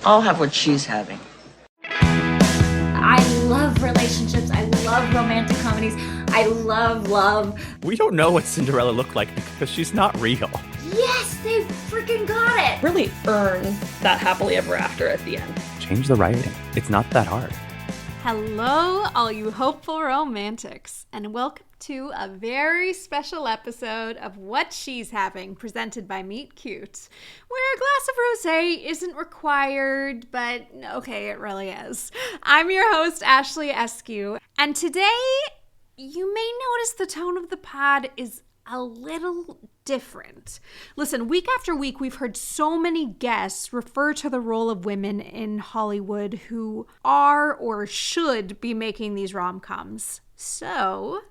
I'll have what she's having. I love relationships. I love romantic comedies. I love love. We don't know what Cinderella looked like because she's not real. Yes, they freaking got it. Really earn that happily ever after at the end. Change the writing. It's not that hard. Hello, all you hopeful romantics, and welcome to a very special episode of What She's Having, presented by Meet Cute, where a glass of rosé isn't required, but okay, it really is. I'm your host, Ashley Eskew, and today you may notice the tone of the pod is a little different. Listen, week after week, we've heard so many guests refer to the role of women in Hollywood who are or should be making these rom-coms. So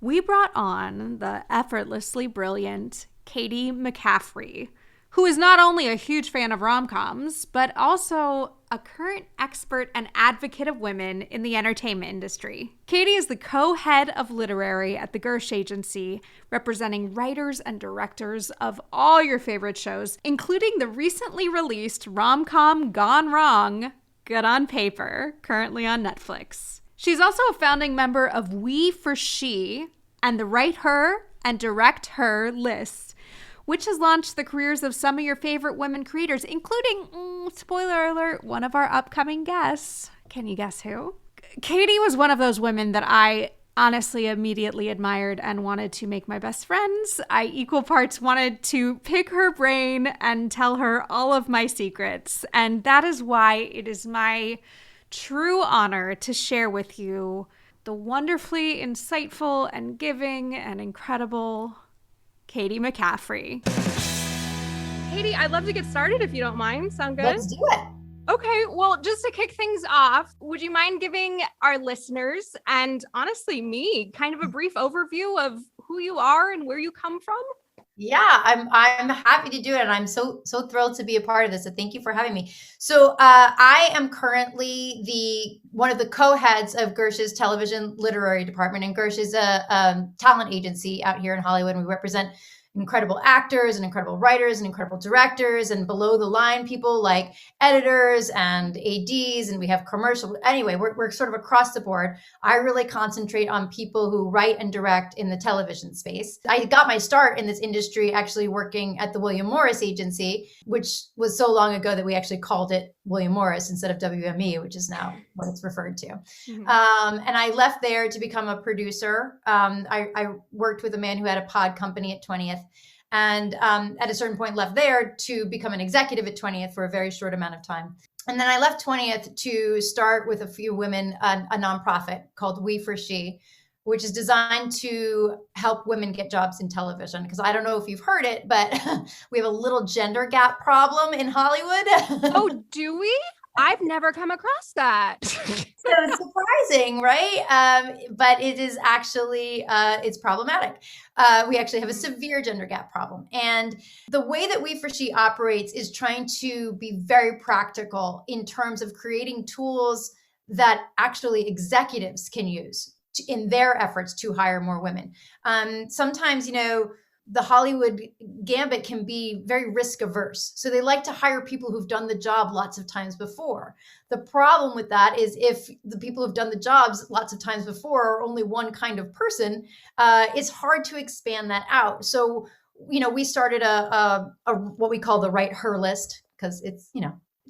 we brought on the effortlessly brilliant Katy McCaffrey, who is not only a huge fan of rom-coms, but also a current expert and advocate of women in the entertainment industry. Katy is the co-head of literary at the Gersh Agency, representing writers and directors of all your favorite shows, including the recently released rom-com Gone Wrong, Good on Paper, currently on Netflix. She's also a founding member of We for She and the Write Her and Direct Her list, which has launched the careers of some of your favorite women creators, including, spoiler alert, one of our upcoming guests. Can you guess who? Katy was one of those women that I honestly immediately admired and wanted to make my best friends. I equal parts wanted to pick her brain and tell her all of my secrets. And that is why it is my true honor to share with you the wonderfully insightful and giving and incredible Katy McCaffrey. Katy, I'd love to get started if you don't mind. Sound good? Let's do it. Okay, well, just to kick things off, would you mind giving our listeners and honestly me kind of a brief overview of who you are and where you come from? Yeah, I'm happy to do it, and I'm so thrilled to be a part of this. So thank you for having me. So I am currently one of the co-heads of Gersh's television literary department, and Gersh is a talent agency out here in Hollywood, and we represent incredible actors and incredible writers and incredible directors and below the line people like editors and ADs, and we have commercial. Anyway, we're sort of across the board. I really concentrate on people who write and direct in the television space. I got my start in this industry actually working at the William Morris Agency, which was so long ago that we actually called it William Morris instead of WME, which is now what it's referred to. Mm-hmm. And I left there to become a producer. I worked with a man who had a pod company at 20th. And at a certain point left there to become an executive at 20th for a very short amount of time. And then I left 20th to start with a few women, a nonprofit called We for She, which is designed to help women get jobs in television. Because I don't know if you've heard it, but we have a little gender gap problem in Hollywood. Oh, do we? I've never come across that. So it's surprising, right? But it is actually, it's problematic. We actually have a severe gender gap problem. And the way that We for She operates is trying to be very practical in terms of creating tools that actually executives can use in their efforts to hire more women. Sometimes, the Hollywood gambit can be very risk averse. So they like to hire people who've done the job lots of times before. The problem with that is if the people who've done the jobs lots of times before are only one kind of person, it's hard to expand that out. So, we started a what we call the Write Her list because it's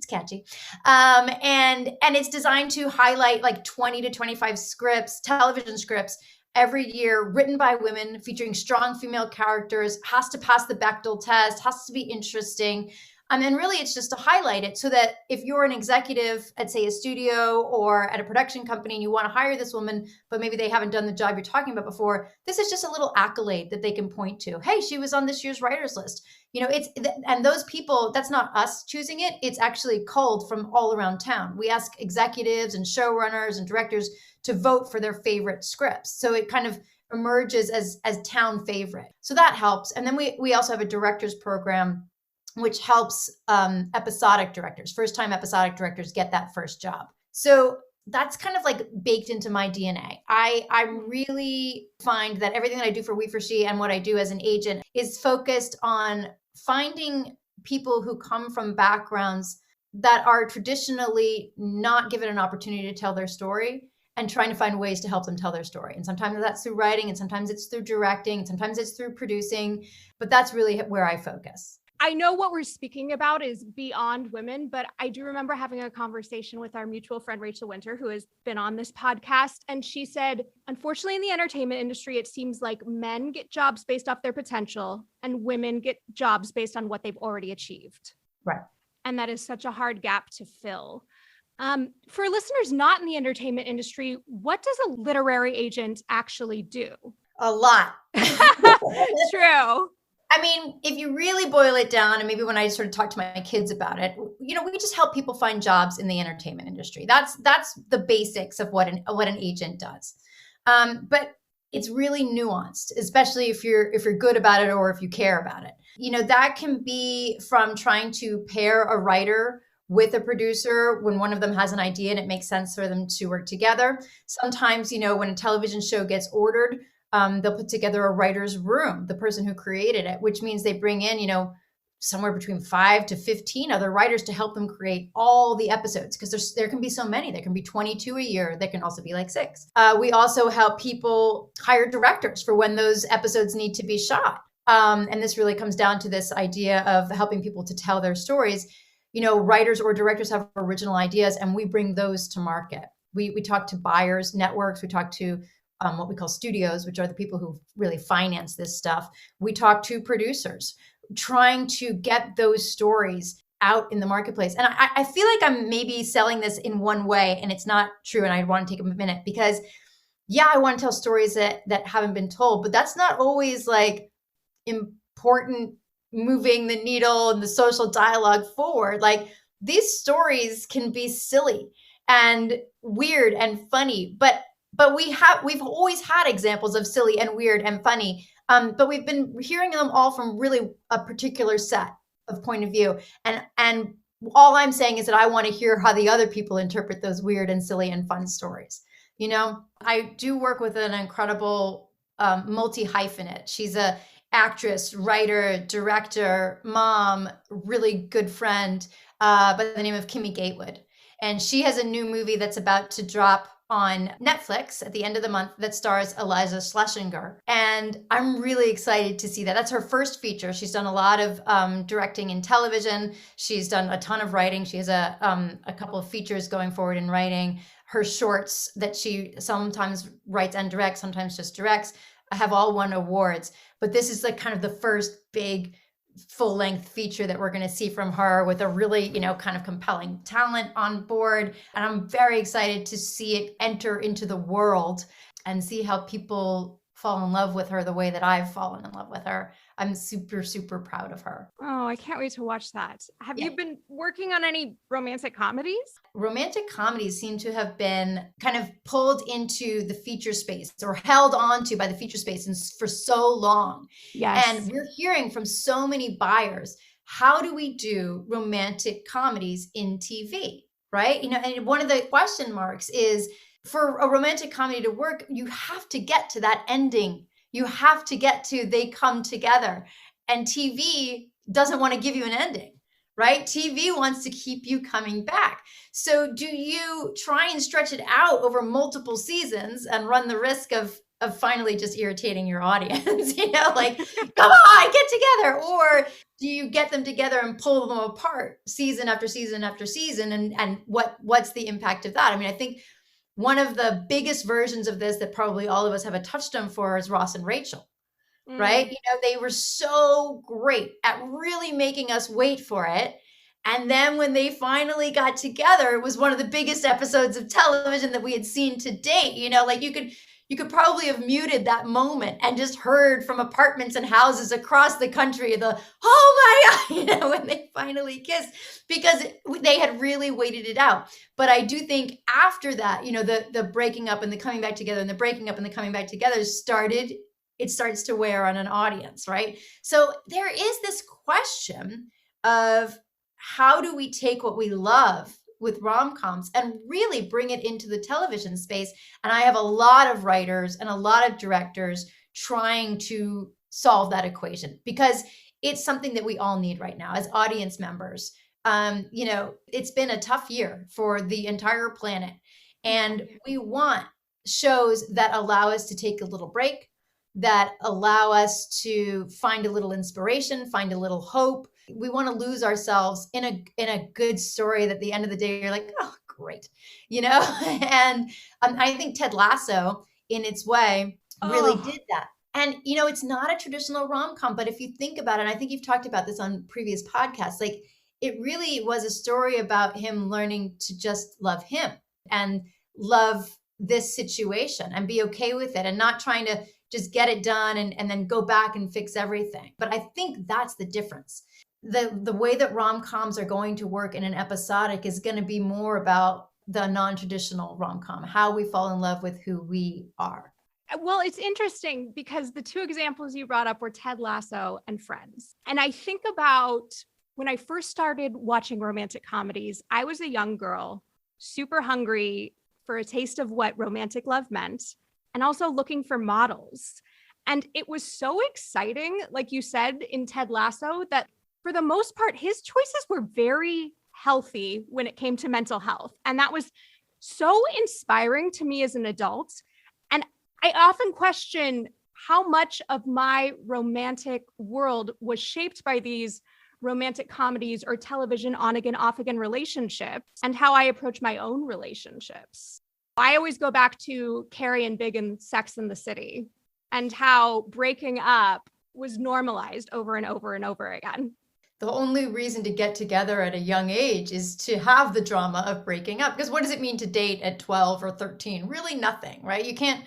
catchy. And it's designed to highlight like 20 to 25 scripts, television scripts, every year, written by women, featuring strong female characters, has to pass the Bechdel test, has to be interesting. And really, it's just to highlight it so that if you're an executive at, say, a studio or at a production company and you want to hire this woman, but maybe they haven't done the job you're talking about before, this is just a little accolade that they can point to. Hey, she was on this year's writers list. And those people, that's not us choosing it. It's actually culled from all around town. We ask executives and showrunners and directors to vote for their favorite scripts. So it kind of emerges as town favorite. So that helps. And then we also have a director's program which helps episodic directors, first-time episodic directors get that first job. So that's kind of like baked into my DNA. I really find that everything that I do for We for She and what I do as an agent is focused on finding people who come from backgrounds that are traditionally not given an opportunity to tell their story, and trying to find ways to help them tell their story. And sometimes that's through writing, and sometimes it's through directing, and sometimes it's through producing, but that's really where I focus. I know what we're speaking about is beyond women, but I do remember having a conversation with our mutual friend, Rachel Winter, who has been on this podcast. And she said, unfortunately, in the entertainment industry, it seems like men get jobs based off their potential and women get jobs based on what they've already achieved. Right. And that is such a hard gap to fill. For listeners not in the entertainment industry, what does a literary agent actually do? A lot. True. I mean, if you really boil it down, and maybe when I sort of talk to my kids about it, we just help people find jobs in the entertainment industry. That's the basics of what an agent does. But it's really nuanced, especially if you're good about it or if you care about it. That can be from trying to pair a writer with a producer when one of them has an idea and it makes sense for them to work together. Sometimes, when a television show gets ordered, they'll put together a writer's room, the person who created it, which means they bring in, somewhere between 5 to 15 other writers to help them create all the episodes, because there can be so many. There can be 22 a year. There can also be like 6. We also help people hire directors for when those episodes need to be shot. And this really comes down to this idea of helping people to tell their stories. Writers or directors have original ideas, and we bring those to market. We talk to buyers, networks. We talk to what we call studios, which are the people who really finance this stuff. We talk to producers, trying to get those stories out in the marketplace. And I feel like I'm maybe selling this in one way, and it's not true. And I want to take a minute because, I want to tell stories that haven't been told, but that's not always like important, moving the needle and the social dialogue forward. Like, these stories can be silly and weird and funny, but we've always had examples of silly and weird and funny, but we've been hearing them all from really a particular set of point of view. And all I'm saying is that I want to hear how the other people interpret those weird and silly and fun stories. I do work with an incredible multi-hyphenate. She's a actress, writer, director, mom, really good friend by the name of Kimmy Gatewood. And she has a new movie that's about to drop on Netflix at the end of the month that stars Eliza Schlesinger. And I'm really excited to see that. That's her first feature. She's done a lot of directing in television. She's done a ton of writing. She has a couple of features going forward in writing. Her shorts that she sometimes writes and directs, sometimes just directs, have all won awards. But this is like kind of the first big full-length feature that we're going to see from her, with a really, kind of compelling talent on board. And I'm very excited to see it enter into the world and see how people fall in love with her the way that I've fallen in love with her. I'm super, super proud of her. Oh, I can't wait to watch that. Have you been working on any romantic comedies? Romantic comedies seem to have been kind of pulled into the feature space, or held onto by the feature space for so long. Yes. And we're hearing from so many buyers, how do we do romantic comedies in TV, right? And one of the question marks is, for a romantic comedy to work, you have to get to that ending. You have to get to they come together. And TV doesn't want to give you an ending, right? TV wants to keep you coming back. So do you try and stretch it out over multiple seasons and run the risk of finally just irritating your audience? Like, come on, get together. Or do you get them together and pull them apart season after season after season? And what's the impact of that? I mean, I think one of the biggest versions of this that probably all of us have a touchstone for is Ross and Rachel, right? They were so great at really making us wait for it. And then when they finally got together, it was one of the biggest episodes of television that we had seen to date. Like you could probably have muted that moment and just heard from apartments and houses across the country oh my God, when they finally kissed, because they had really waited it out. But I do think after that, the breaking up and the coming back together, and the breaking up and the coming back together starts to wear on an audience, right? So there is this question of, how do we take what we love with rom-coms and really bring it into the television space? And I have a lot of writers and a lot of directors trying to solve that equation, because it's something that we all need right now as audience members. It's been a tough year for the entire planet. And we want shows that allow us to take a little break, that allow us to find a little inspiration, find a little hope. We want to lose ourselves in a good story that at the end of the day, you're like, oh, great, And I think Ted Lasso, in its way, really did that. And, it's not a traditional rom-com, but if you think about it, and I think you've talked about this on previous podcasts, like it really was a story about him learning to just love him and love this situation and be okay with it and not trying to just get it done and then go back and fix everything. But I think that's the difference. The way that rom-coms are going to work in an episodic is going to be more about the non-traditional rom-com, how we fall in love with who we are. Well, it's interesting because the two examples you brought up were Ted Lasso and Friends. And I think about when I first started watching romantic comedies, I was a young girl, super hungry for a taste of what romantic love meant, and also looking for models. And it was so exciting, like you said in Ted Lasso, that for the most part, his choices were very healthy when it came to mental health. And that was so inspiring to me as an adult. And I often question how much of my romantic world was shaped by these romantic comedies or television on again, off again relationships and how I approach my own relationships. I always go back to Carrie and Big in Sex and the City and how breaking up was normalized over and over and over again. The only reason to get together at a young age is to have the drama of breaking up. Because what does it mean to date at 12 or 13? Really nothing, right? You can't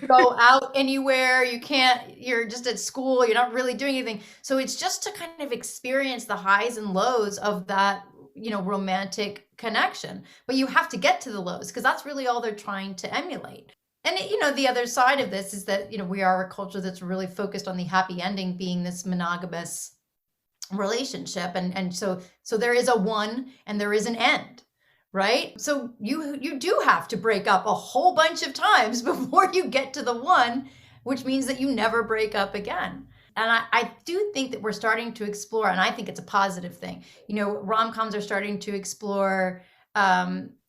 go out anywhere. You're just at school. You're not really doing anything. So it's just to kind of experience the highs and lows of that, romantic connection. But you have to get to the lows because that's really all they're trying to emulate. And, the other side of this is that, we are a culture that's really focused on the happy ending being this monogamous relationship. And so there is a one and there is an end, right? So you do have to break up a whole bunch of times before you get to the one, which means that you never break up again. And I do think that we're starting to explore, and I think it's a positive thing. Rom-coms are starting to explore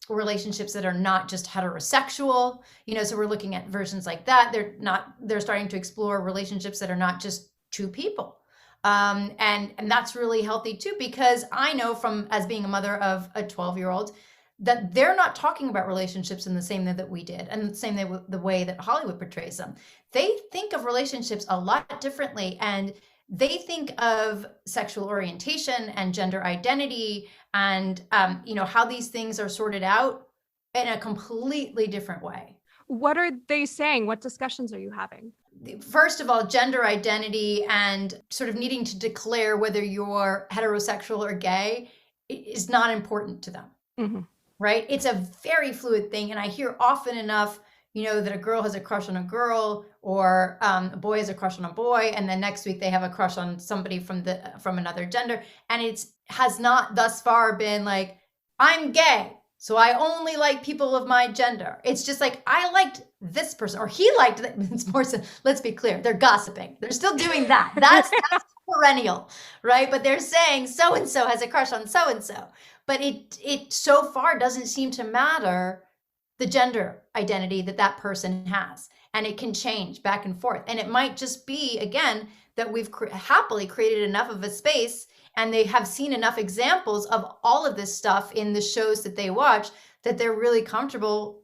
relationships that are not just heterosexual, so we're looking at versions like that. They're starting to explore relationships that are not just two people. And that's really healthy too, because I know as being a mother of a 12-year-old, that they're not talking about relationships in the same way that we did, and the way that Hollywood portrays them. They think of relationships a lot differently, and they think of sexual orientation and gender identity and, how these things are sorted out in a completely different way. What are they saying? What discussions are you having? First of all, gender identity and sort of needing to declare whether you're heterosexual or gay is not important to them, right? It's a very fluid thing. And I hear often enough, that a girl has a crush on a girl or a boy has a crush on a boy. And then next week they have a crush on somebody from another gender. And it has not thus far been like, I'm gay, so I only like people of my gender. It's just like, I liked this person or he liked that. It's more so, let's be clear, they're gossiping. They're still doing that. That's perennial, right? But they're saying so-and-so has a crush on so-and-so. But it so far doesn't seem to matter the gender identity that person has. And it can change back and forth. And it might just be, again, that we've happily created enough of a space and they have seen enough examples of all of this stuff in the shows that they watch that they're really comfortable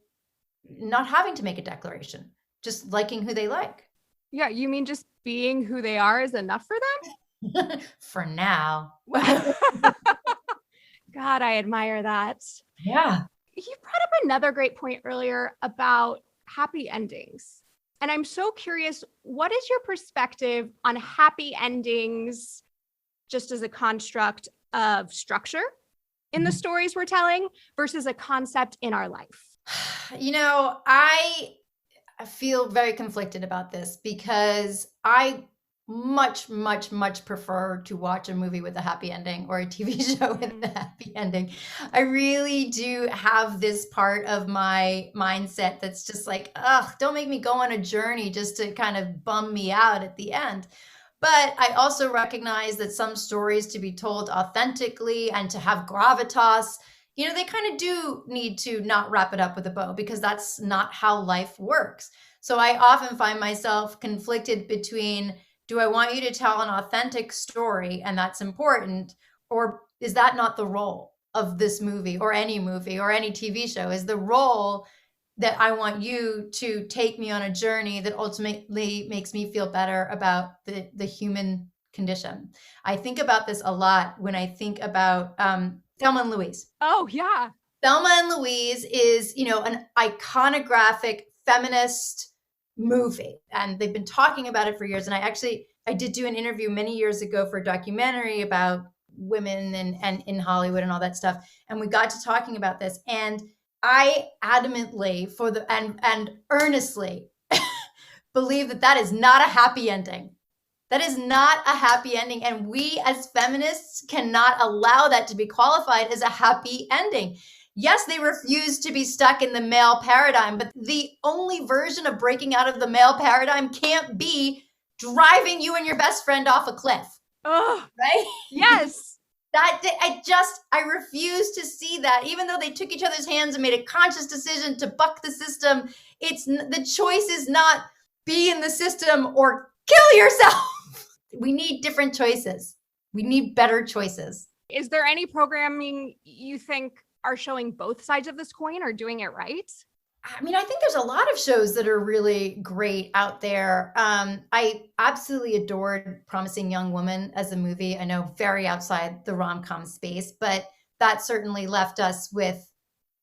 not having to make a declaration, just liking who they like. Yeah, you mean just being who they are is enough for them? For now. God, I admire that. Yeah. You brought up another great point earlier about happy endings. And I'm so curious, what is your perspective on happy endings just as a construct of structure in the stories we're telling versus a concept in our life? I feel very conflicted about this because I much, much, much prefer to watch a movie with a happy ending or a TV show with a happy ending. I really do have this part of my mindset that's just like, don't make me go on a journey just to kind of bum me out at the end. But I also recognize that some stories, to be told authentically and to have gravitas, they kind of do need to not wrap it up with a bow, because that's not how life works. So I often find myself conflicted between, do I want you to tell an authentic story, and that's important, or is that not the role of this movie or any TV show? Is the role that I want you to take me on a journey that ultimately makes me feel better about the human condition. I think about this a lot when I think about Thelma and Louise. Oh, yeah. Thelma and Louise is, an iconographic feminist movie. And they've been talking about it for years. And I did do an interview many years ago for a documentary about women and in Hollywood and all that stuff. And we got to talking about this. And I adamantly and earnestly believe that is not a happy ending. That is not a happy ending. And we as feminists cannot allow that to be qualified as a happy ending. Yes, they refuse to be stuck in the male paradigm, but the only version of breaking out of the male paradigm can't be driving you and your best friend off a cliff. Oh, right? Yes. I refuse to see that. Even though they took each other's hands and made a conscious decision to buck the system, the choice is not be in the system or kill yourself. We need different choices. We need better choices. Is there any programming you think are showing both sides of this coin or doing it right? I mean, I think there's a lot of shows that are really great out there. I absolutely adored Promising Young Woman as a movie. I know very outside the rom-com space, but that certainly left us with,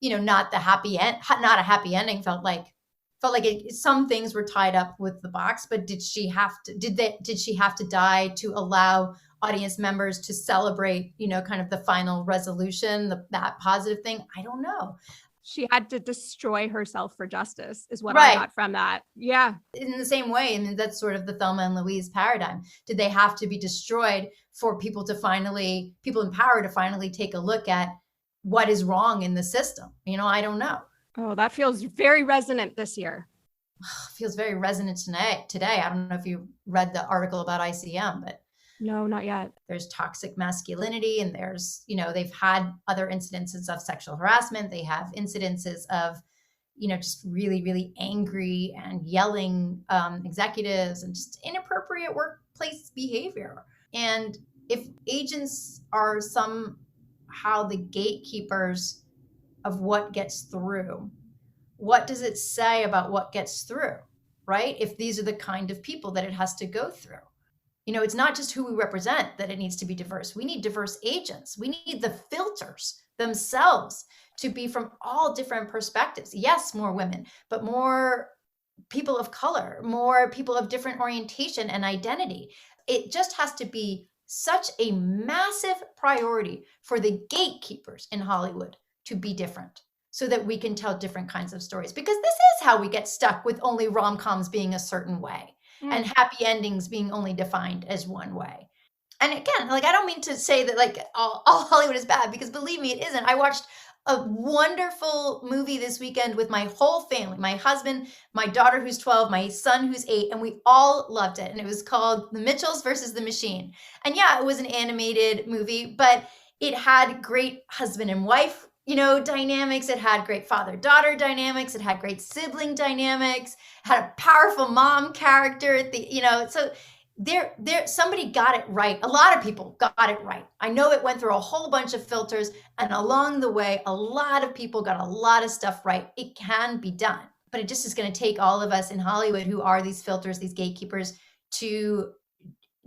not a happy ending. Felt like some things were tied up with the box, but did she have to die to allow audience members to celebrate, kind of the final resolution, that positive thing? I don't know. She had to destroy herself for justice is what I got from that. Yeah. In the same way, and that's sort of the Thelma and Louise paradigm. Did they have to be destroyed for people in power to finally take a look at what is wrong in the system? I don't know. Oh, that feels very resonant this year. Feels very resonant today. I don't know if you read the article about ICM, but no, not yet. There's toxic masculinity, and there's, they've had other incidences of sexual harassment. They have incidences of, just really, really angry and yelling executives and just inappropriate workplace behavior. And if agents are somehow the gatekeepers of what gets through, what does it say about what gets through, right? If these are the kind of people that it has to go through. It's not just who we represent that it needs to be diverse. We need diverse agents. We need the filters themselves to be from all different perspectives. Yes, more women, but more people of color, more people of different orientation and identity. It just has to be such a massive priority for the gatekeepers in Hollywood to be different so that we can tell different kinds of stories. Because this is how we get stuck with only rom-coms being a certain way. And happy endings being only defined as one way. And again, I don't mean to say that all Hollywood is bad, because believe me, it isn't. I watched a wonderful movie this weekend with my whole family, my husband, my daughter who's 12, my son who's 8, and we all loved it. And it was called The Mitchells versus the Machine. And yeah, it was an animated movie, but it had great husband and wife dynamics. It had great father-daughter dynamics. It had great sibling dynamics. It had a powerful mom character at the, so there somebody got it right. A lot of people got it right. I know it went through a whole bunch of filters, and along the way, a lot of people got a lot of stuff right. It can be done, but it just is going to take all of us in Hollywood who are these filters, these gatekeepers, to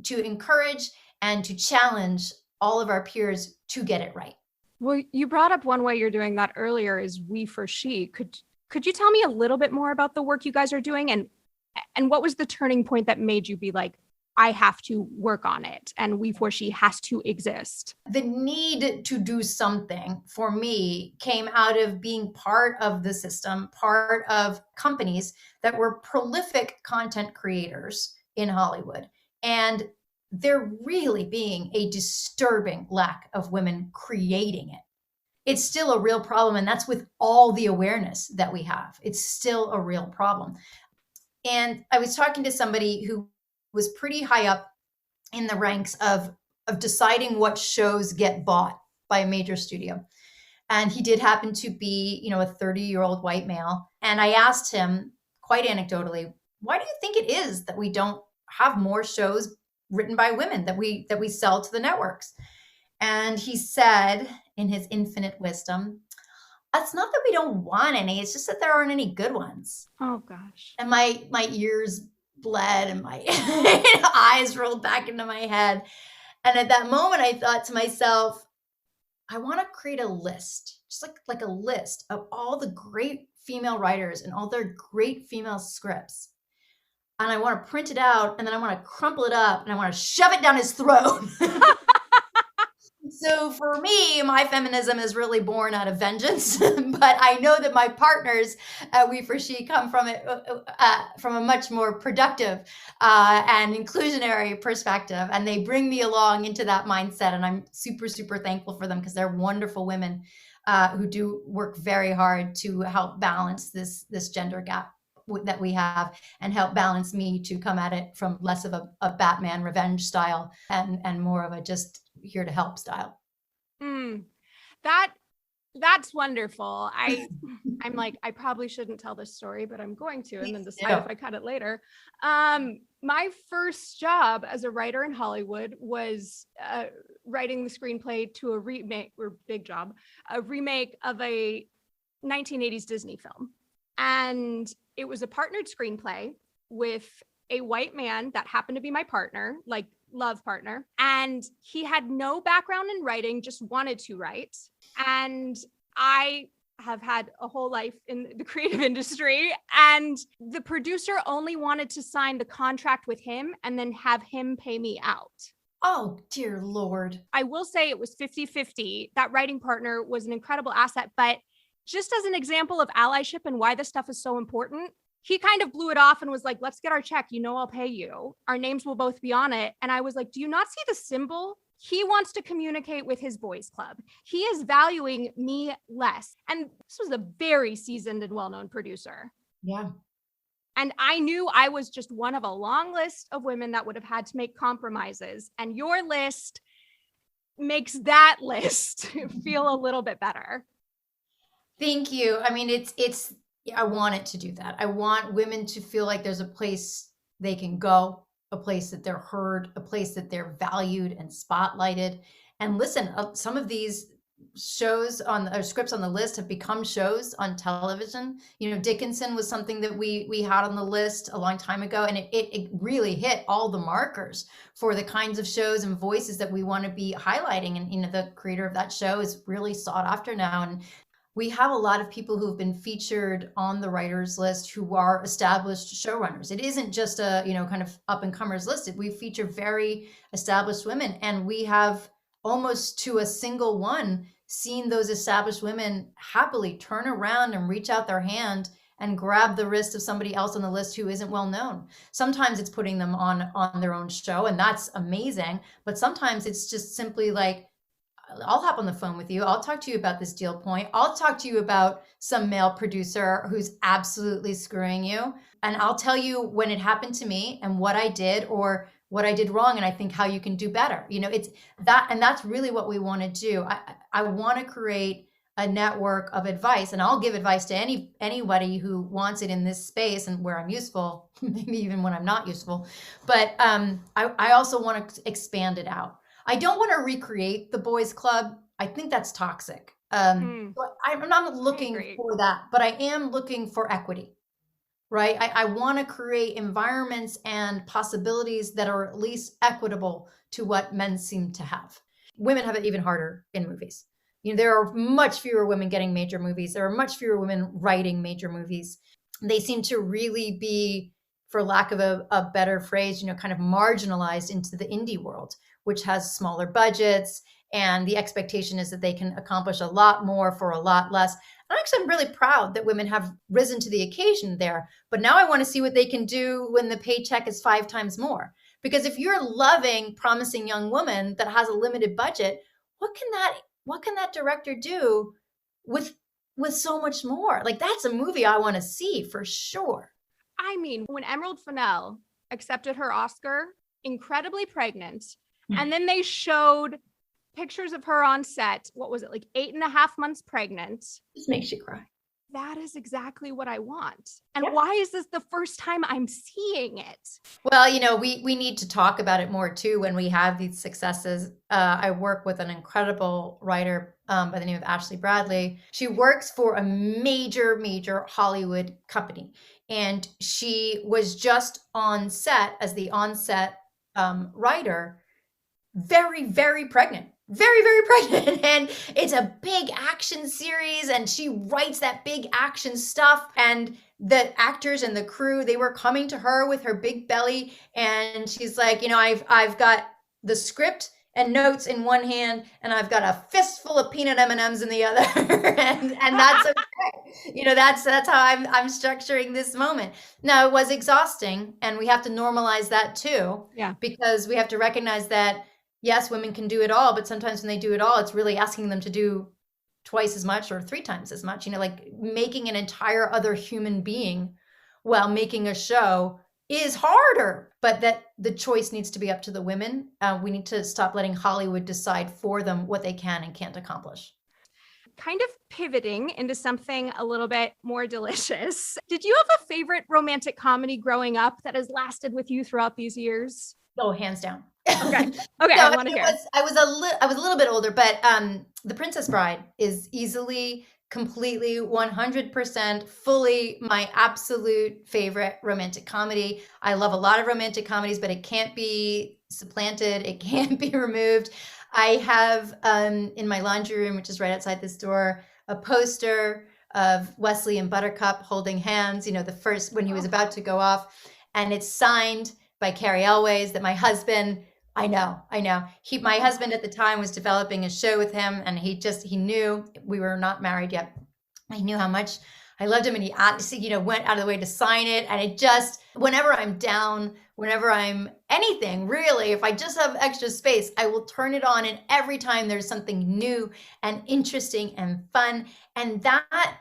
encourage and to challenge all of our peers to get it right. Well, you brought up one way you're doing that earlier is We for She. Could you tell me a little bit more about the work you guys are doing, and what was the turning point that made you be like, I have to work on it and We for She has to exist? The need to do something for me came out of being part of the system, part of companies that were prolific content creators in Hollywood. And there really being a disturbing lack of women creating it. It's still a real problem, and that's with all the awareness that we have. It's still a real problem. And I was talking to somebody who was pretty high up in the ranks of deciding what shows get bought by a major studio. And he did happen to be, you know, a 30-year-old white male. And I asked him quite anecdotally, why do you think it is that we don't have more shows written by women that we sell to the networks? And he said, in his infinite wisdom, it's not that we don't want any, it's just that there aren't any good ones. Oh gosh. And my ears bled and my eyes rolled back into my head. And at that moment, I thought to myself, I want to create a list, just like a list of all the great female writers and all their great female scripts. And I want to print it out, and then I want to crumple it up, and I want to shove it down his throat. So for me, my feminism is really born out of vengeance, but I know that my partners, we for she, come from it from a much more productive and inclusionary perspective, and they bring me along into that mindset, and I'm super, super thankful for them because they're wonderful women who do work very hard to help balance this gender gap that we have, and help balance me to come at it from less of a Batman revenge style and more of a just here to help style. That's wonderful. I'm like, I probably shouldn't tell this story, but I'm going to, and then decide if I cut it later. My first job as a writer in Hollywood was writing the screenplay to a remake of a 1980s Disney film. And it was a partnered screenplay with a white man that happened to be my partner, like love partner. And he had no background in writing, just wanted to write. And I have had a whole life in the creative industry. And the producer only wanted to sign the contract with him and then have him pay me out. Oh, dear Lord. I will say it was 50-50. That writing partner was an incredible asset. But just as an example of allyship and why this stuff is so important, he kind of blew it off and was like, let's get our check. You know, I'll pay you. Our names will both be on it. And I was like, do you not see the symbol? He wants to communicate with his boys club. He is valuing me less. And this was a very seasoned and well-known producer. Yeah. And I knew I was just one of a long list of women that would have had to make compromises. And your list makes that list feel a little bit better. Thank you. I mean, I want it to do that. I want women to feel like there's a place they can go, a place that they're heard, a place that they're valued and spotlighted. And listen, some of these shows or scripts on the list have become shows on television. You know, Dickinson was something that we had on the list a long time ago, and it really hit all the markers for the kinds of shows and voices that we want to be highlighting. And, you know, the creator of that show is really sought after now. And we have a lot of people who have been featured on the writers list who are established showrunners. It isn't just a, you know, kind of up and comers listed. We feature very established women, and we have almost to a single one seen those established women happily turn around and reach out their hand and grab the wrist of somebody else on the list who isn't well known. Sometimes it's putting them on their own show, and that's amazing. But sometimes it's just simply like, I'll hop on the phone with you. I'll talk to you about this deal point. I'll talk to you about some male producer who's absolutely screwing you. And I'll tell you when it happened to me and what I did or what I did wrong. And I think how you can do better. You know, it's that. And that's really what we want to do. I want to create a network of advice, and I'll give advice to anybody who wants it in this space and where I'm useful, maybe even when I'm not useful. But I also want to expand it out. I don't want to recreate the boys club. I think that's toxic. I'm not looking for that, but I am looking for equity, right? I want to create environments and possibilities that are at least equitable to what men seem to have. Women have it even harder in movies. You know, there are much fewer women getting major movies. There are much fewer women writing major movies. They seem to really be, for lack of a better phrase, you know, kind of marginalized into the indie world, which has smaller budgets, and the expectation is that they can accomplish a lot more for a lot less. And actually, I'm really proud that women have risen to the occasion there. But now I want to see what they can do when the paycheck is 5 times more. Because if you're loving Promising Young Woman that has a limited budget, what can that director do with so much more? Like, that's a movie I want to see for sure. I mean, when Emerald Fennell accepted her Oscar, incredibly pregnant. And then they showed pictures of her on set. What was it, like 8.5 months pregnant? This makes you cry. That is exactly what I want. And Yeah. why is this the first time I'm seeing it? Well, we need to talk about it more too when we have these successes. I work with an incredible writer by the name of Ashley Bradley. She works for a major, major Hollywood company. And she was just on set as the on-set writer, very, very pregnant. Very, very pregnant. And it's a big action series, and she writes that big action stuff. And the actors and the crew, they were coming to her with her big belly, and she's like, I've got the script and notes in one hand, and I've got a fistful of peanut M&Ms in the other. and that's okay. That's how I'm structuring this moment. Now, it was exhausting, and we have to normalize that too. Yeah. Because we have to recognize that yes, women can do it all, but sometimes when they do it all, it's really asking them to do twice as much or 3 times as much, like making an entire other human being while making a show is harder, but that the choice needs to be up to the women. We need to stop letting Hollywood decide for them what they can and can't accomplish. Kind of pivoting into something a little bit more delicious. Did you have a favorite romantic comedy growing up that has lasted with you throughout these years? Oh, hands down. Okay. So I want to hear. I was a little bit older, but The Princess Bride is easily, completely, 100% fully my absolute favorite romantic comedy. I love a lot of romantic comedies, but it can't be supplanted. It can't be removed. I have in my laundry room, which is right outside this door, a poster of Wesley and Buttercup holding hands, the first, when he was about to go off, and it's signed by Carrie Elways, that my husband, I know. My husband at the time was developing a show with him, and he knew we were not married yet. He knew how much I loved him, and he went out of the way to sign it. And it just, whenever I'm down, whenever I'm anything, really, if I just have extra space, I will turn it on. And every time there's something new and interesting and fun, and that,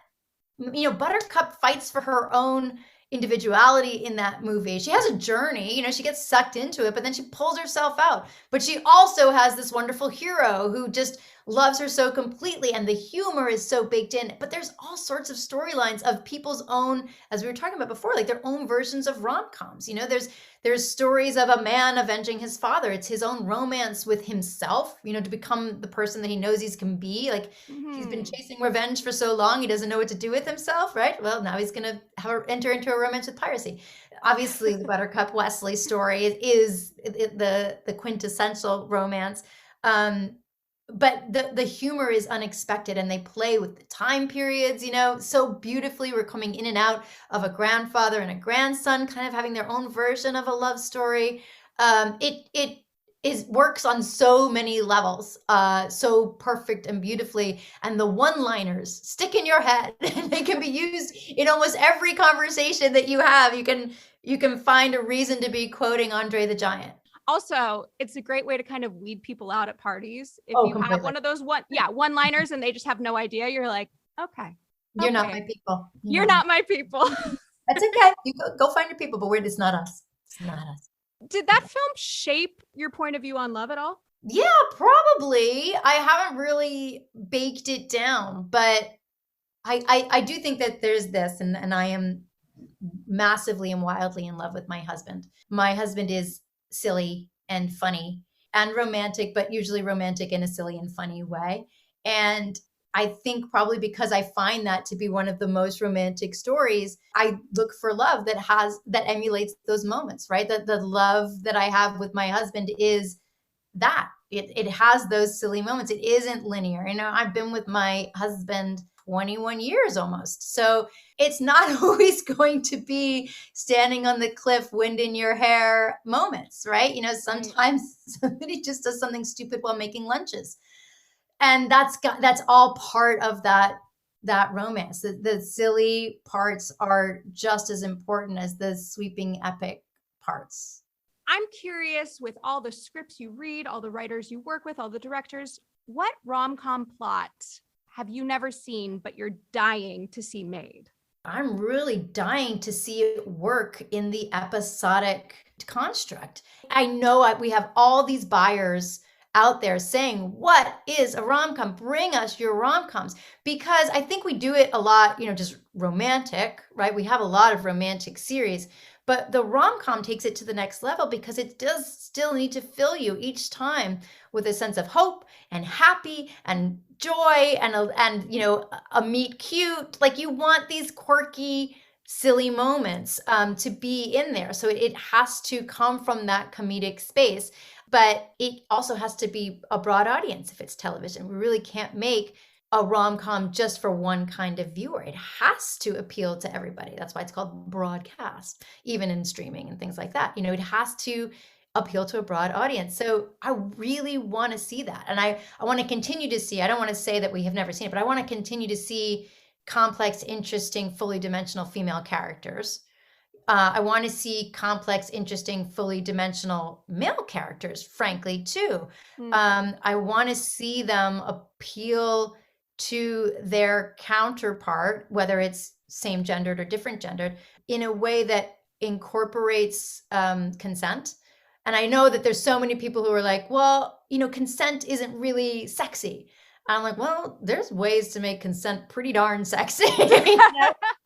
Buttercup fights for her own individuality in that movie. She has a journey, she gets sucked into it, but then she pulls herself out. But she also has this wonderful hero who just loves her so completely, and the humor is so baked in. But there's all sorts of storylines of people's own, as we were talking about before, like their own versions of rom-coms. There's stories of a man avenging his father. It's his own romance with himself, to become the person that he knows he can be. Like he's been chasing revenge for so long, he doesn't know what to do with himself, right? Well, now he's going to enter into a romance with piracy. Obviously, the Buttercup Wesley story is the quintessential romance. But the humor is unexpected, and they play with the time periods, so beautifully. We're coming in and out of a grandfather and a grandson kind of having their own version of a love story. It works on so many levels, so perfect and beautifully. And the one-liners stick in your head, and they can be used in almost every conversation that you have. You can find a reason to be quoting Andre the Giant. Also, it's a great way to kind of weed people out at parties. If you Completely. have one of those one-liners and they just have no idea, you're like, okay. You're not my people. You're not my people. That's okay. You go find your people, but it's not us. It's not us. Did that film shape your point of view on love at all? Yeah, probably. I haven't really baked it down, but I do think that there's this, and I am massively and wildly in love with my husband. My husband is silly and funny and romantic, but usually romantic in a silly and funny way. And I think probably because I find that to be one of the most romantic stories, I look for love that emulates those moments, right? The love that I have with my husband is that it has those silly moments. It isn't linear. I've been with my husband 21 years almost. So it's not always going to be standing on the cliff, wind in your hair moments, right? Sometimes somebody just does something stupid while making lunches. And that's all part of that romance. The silly parts are just as important as the sweeping epic parts. I'm curious, with all the scripts you read, all the writers you work with, all the directors, what rom-com plot have you never seen, but you're dying to see made? I'm really dying to see it work in the episodic construct. I know we have all these buyers out there saying, what is a rom-com? Bring us your rom-coms. Because I think we do it a lot, just romantic, right? We have a lot of romantic series, but the rom-com takes it to the next level because it does still need to fill you each time with a sense of hope and happy and joy and a meet cute. Like, you want these quirky, silly moments to be in there. So it has to come from that comedic space, but it also has to be a broad audience if it's television. We really can't make a rom-com just for one kind of viewer. It has to appeal to everybody. That's why it's called broadcast, even in streaming and things like that. It has to appeal to a broad audience. So I really want to see that. And I want to continue to see, I don't want to say that we have never seen it, but I want to continue to see complex, interesting, fully dimensional female characters. I want to see complex, interesting, fully dimensional male characters, frankly, too. I want to see them appeal to their counterpart, whether it's same gendered or different gendered, in a way that incorporates consent. And I know that there's so many people who are like, well, consent isn't really sexy. I'm like, well, there's ways to make consent pretty darn sexy.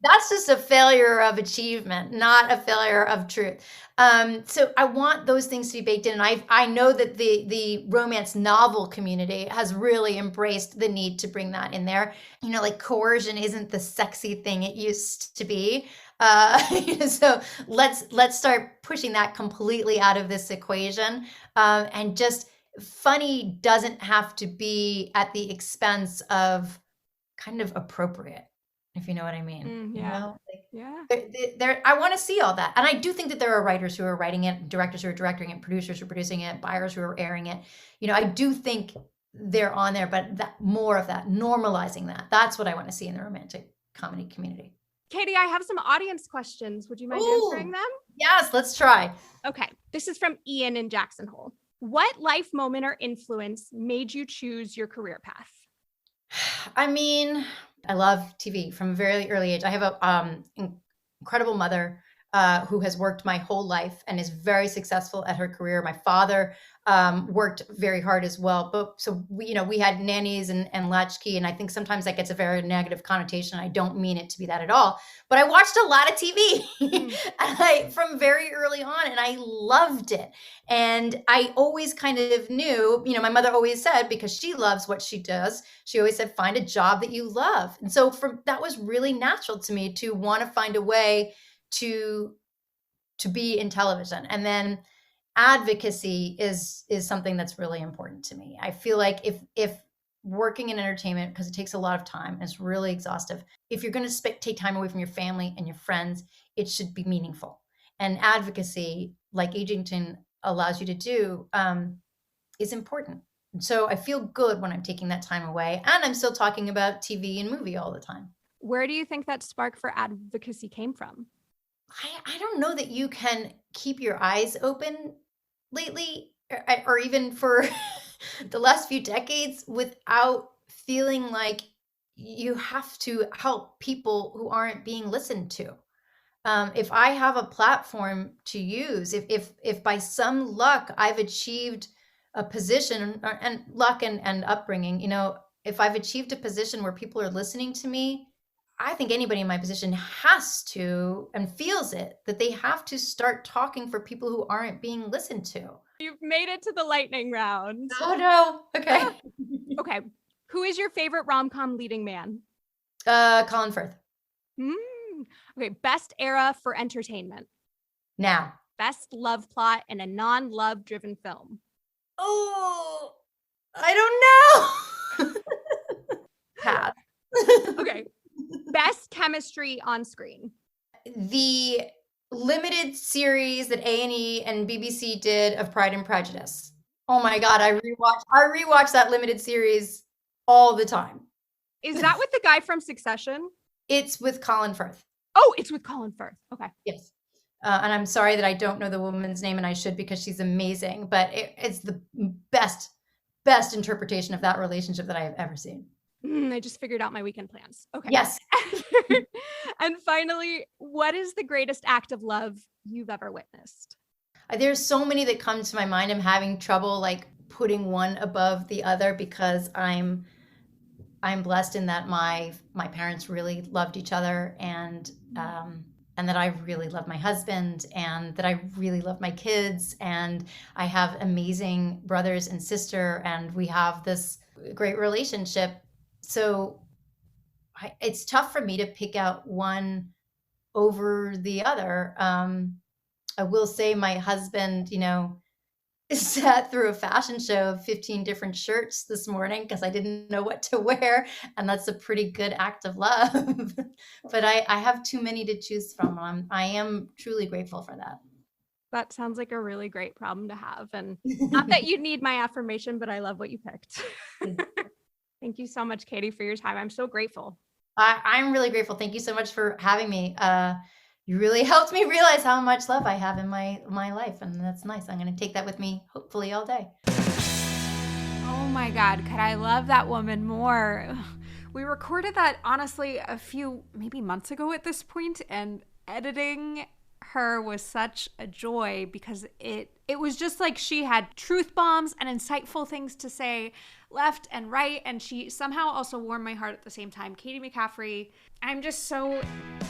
That's just a failure of achievement, not a failure of truth. So I want those things to be baked in. And I know that the romance novel community has really embraced the need to bring that in there. Like, coercion isn't the sexy thing it used to be. So let's start pushing that completely out of this equation. And just funny doesn't have to be at the expense of kind of appropriate, if you know what I mean. Yeah. I want to see all that. And I do think that there are writers who are writing it, directors who are directing it, producers who are producing it, buyers who are airing it. I do think they're on there, but more of that, normalizing that. That's what I want to see in the romantic comedy community. Katy, I have some audience questions. Would you mind answering them? Yes, let's try. Okay. This is from Ian in Jackson Hole. What life moment or influence made you choose your career path? I mean, I love TV from a very early age. I have a incredible mother who has worked my whole life and is very successful at her career. My father worked very hard as well. But so we had nannies and latchkey, and I think sometimes that gets a very negative connotation. I don't mean it to be that at all. But I watched a lot of TV from very early on, and I loved it. And I always kind of knew, my mother always said, because she loves what she does, she always said, find a job that you love. And so that was really natural to me to want to find a way to be in television. And then advocacy is something that's really important to me. I feel like if working in entertainment, because it takes a lot of time and it's really exhaustive, if you're going to take time away from your family and your friends, it should be meaningful. And advocacy, like Agington allows you to do, is important. And so I feel good when I'm taking that time away, and I'm still talking about TV and movie all the time. Where do you think that spark for advocacy came from? I don't know that you can keep your eyes open lately, or even for the last few decades, without feeling like you have to help people who aren't being listened to. If I have a platform to use, if by some luck I've achieved a position, and luck and upbringing, if I've achieved a position where people are listening to me, I think anybody in my position has to, and feels it, that they have to start talking for people who aren't being listened to. You've made it to the lightning round. Oh no. Okay. Okay. Who is your favorite rom-com leading man? Colin Firth. Okay. Best era for entertainment. Now. Best love plot in a non-love driven film. Oh, I don't know. Pass. Okay. Best chemistry on screen. The limited series that A&E and BBC did of Pride and Prejudice. Oh my God, I rewatch that limited series all the time. Is that with the guy from Succession? It's with Colin Firth. Oh, it's with Colin Firth. Okay. Yes. And I'm sorry that I don't know the woman's name, and I should, because she's amazing. But it's the best interpretation of that relationship that I have ever seen. I just figured out my weekend plans. Okay. Yes. And finally, what is the greatest act of love you've ever witnessed? There's so many that come to my mind. I'm having trouble like putting one above the other because I'm blessed in that my parents really loved each other, and that I really love my husband, and that I really love my kids, and I have amazing brothers and sister, and we have this great relationship. So it's tough for me to pick out one over the other. I will say my husband, sat through a fashion show of 15 different shirts this morning because I didn't know what to wear. And that's a pretty good act of love. But I have too many to choose from. I am truly grateful for that. That sounds like a really great problem to have. And not that you need my affirmation, but I love what you picked. Thank you so much, Katy, for your time. I'm so grateful. I'm really grateful. Thank you so much for having me. You really helped me realize how much love I have in my life, and that's nice. I'm going to take that with me, hopefully, all day. Oh my God, could I love that woman more? We recorded that, honestly, a few, maybe months ago at this point, and editing her was such a joy because it was just like she had truth bombs and insightful things to say left and right, and she somehow also warmed my heart at the same time. Katy McCaffrey, I'm just so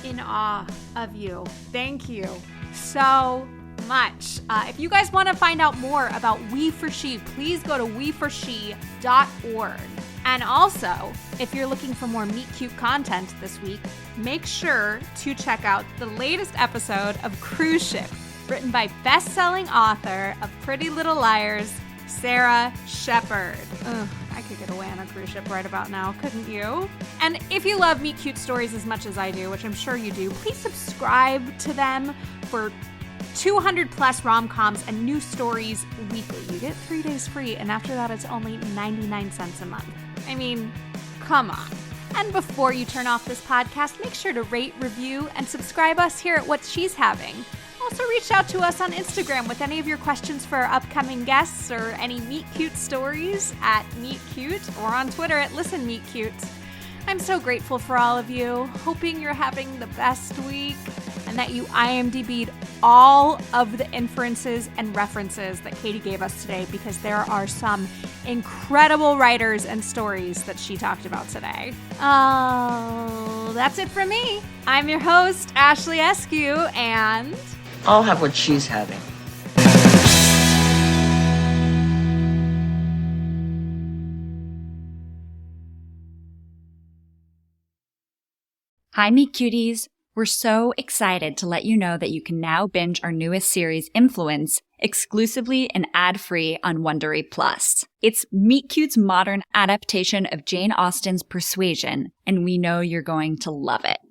in awe of you. Thank you so much. If you guys want to find out more about We for She, please go to weforshe.org. And also, if you're looking for more Meet Cute content this week, make sure to check out the latest episode of Cruise Ship, written by best-selling author of Pretty Little Liars, Sarah Shepard. Ugh, I could get away on a cruise ship right about now, couldn't you? And if you love Meet Cute stories as much as I do, which I'm sure you do, please subscribe to them for 200 plus rom-coms and new stories weekly. You get 3 days free, and after that, it's only 99 cents a month. I mean, come on. And before you turn off this podcast, make sure to rate, review, and subscribe us here at What She's Having. Also, reach out to us on Instagram with any of your questions for our upcoming guests or any Meet Cute stories at Meet Cute, or on Twitter at Listen Meet Cute. I'm so grateful for all of you, hoping you're having the best week and that you IMDb'd all of the inferences and references that Katy gave us today, because there are some incredible writers and stories that she talked about today. Oh, that's it from me. I'm your host, Ashley Eskew, and I'll have what she's having. Hi, Meet Cuties. We're so excited to let you know that you can now binge our newest series, Influence, exclusively and ad-free on Wondery Plus. It's Meet Cute's modern adaptation of Jane Austen's Persuasion, and we know you're going to love it.